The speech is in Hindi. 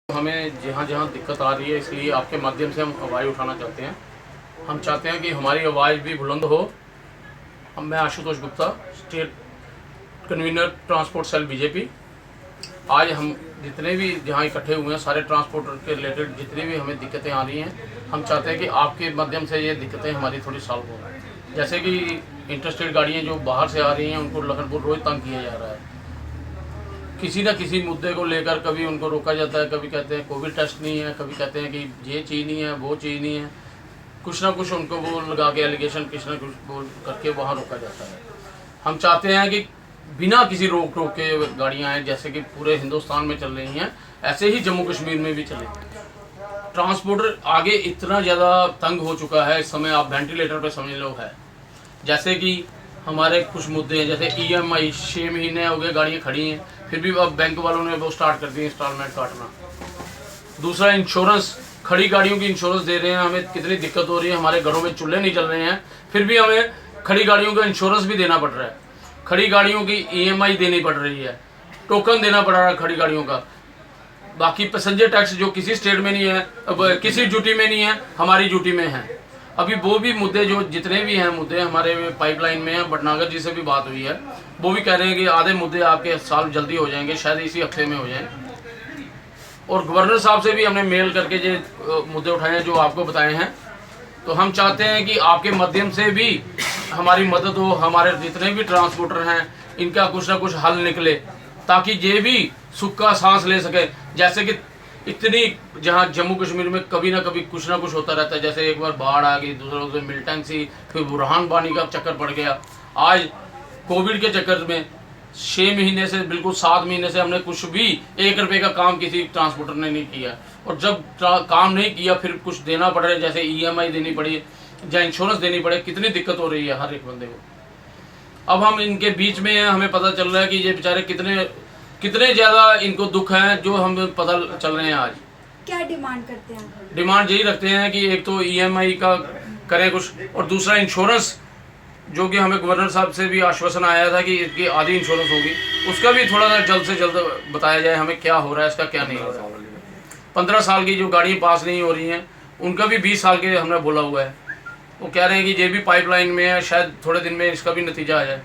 हमें जहाँ जहाँ दिक्कत आ रही है, इसलिए आपके माध्यम से हम आवाज़ उठाना चाहते हैं। हम चाहते हैं कि हमारी आवाज़ भी बुलंद हो। मैं Ashutosh Gupta, state convener transport cell BJP. आज हम जितने भी जहाँ इकट्ठे हुए हैं, सारे ट्रांसपोर्टर के रिलेटेड जितनी भी हमें दिक्कतें आ रही हैं, हम चाहते हैं कि आपके माध्यम से ये दिक्कतें हमारी थोड़ी सॉल्व हो। जैसे कि इंटरस्टेट गाड़ियाँ जो बाहर से आ रही हैं, उनको लखनपुर रोज़ तंग किया जा रहा है। किसी न किसी मुद्दे को लेकर कभी उनको रोका जाता है, कभी कहते हैं कोविड टेस्ट नहीं है, कभी कहते हैं कि ये चीज़ नहीं है, वो चीज़ नहीं है। कुछ ना कुछ उनको वो लगा के एलिगेशन कुछ ना कुछ बोल करके वहाँ रोका जाता है। हम चाहते हैं कि बिना किसी रोक टोक के गाड़ियाँ आएँ, जैसे कि पूरे हिंदुस्तान में चल रही हैं, ऐसे ही जम्मू कश्मीर में भी चले। ट्रांसपोर्टर आगे इतना ज़्यादा तंग हो चुका है, इस समय आप वेंटिलेटर पर समझ लो है। जैसे कि हमारे कुछ मुद्दे हैं, जैसे EMI 6 महीने हो गए गाड़ियाँ खड़ी हैं, फिर भी अब बैंक वालों ने वो स्टार्ट कर दी इंस्टॉलमेंट काटना। दूसरा, इंश्योरेंस, खड़ी गाड़ियों की इंश्योरेंस दे रहे हैं, हमें कितनी दिक्कत हो रही है। हमारे घरों में चूल्हे नहीं चल रहे हैं, फिर भी हमें खड़ी गाड़ियों का इंश्योरेंस भी देना पड़ रहा है। खड़ी गाड़ियों की EMI देनी पड़ रही है, टोकन देना पड़ रहा है खड़ी गाड़ियों का। बाकी पैसेंजर टैक्स जो किसी स्टेट में नहीं है, अब किसी ड्यूटी में नहीं है, हमारी ड्यूटी में है। अभी वो भी मुद्दे जो जितने भी हैं मुद्दे हमारे पाइपलाइन में हैं। भटनागर जी से भी बात हुई है, वो भी कह रहे हैं कि आधे मुद्दे आपके साल जल्दी हो जाएंगे, शायद इसी हफ्ते में हो जाएं। और गवर्नर साहब से भी हमने मेल करके ये मुद्दे उठाए हैं जो आपको बताए हैं। तो हम चाहते हैं कि आपके माध्यम से भी हमारी मदद हो, हमारे जितने भी ट्रांसपोर्टर हैं इनका कुछ ना कुछ हल निकले, ताकि ये भी सुख का सांस ले सके। जैसे कि इतनी जहाँ जम्मू कश्मीर में कभी ना कभी कुछ ना कुछ होता रहता है, जैसे एक बार बाढ़ आ गई, दूसरों से मिल्टन सी, फिर बुरहान बानी का चक्कर पड़ गया। आज कोविड के चक्कर में 6 महीने से बिल्कुल 7 महीने से हमने कुछ भी 1 रुपये का काम किसी ट्रांसपोर्टर ने नहीं किया। और जब काम नहीं किया फिर कुछ देना पड़ रहा है, जैसे EMI देनी पड़ी या इंश्योरेंस देनी पड़े, कितनी दिक्कत हो रही है हर एक बंदे को। अब हम इनके बीच में हैं, हमें पता चल रहा है कि ये बेचारे कितने ज़्यादा इनको दुख हैं, जो हमें पता चल रहे हैं आज। क्या डिमांड करते हैं? डिमांड यही रखते हैं कि एक तो EMI का करें कुछ, और दूसरा इंश्योरेंस, जो कि हमें गवर्नर साहब से भी आश्वासन आया था कि इसकी आधी इंश्योरेंस होगी, उसका भी थोड़ा सा जल्द से जल्द बताया जाए हमें क्या हो रहा है, इसका क्या नहीं हो रहा है। 15 साल की जो गाड़ियाँ पास नहीं हो रही हैं, उनका भी 20 साल के हमने बोला हुआ है। वो कह रहे हैं कि ये भी पाइपलाइन में है, शायद थोड़े दिन में इसका भी नतीजा आ जाए।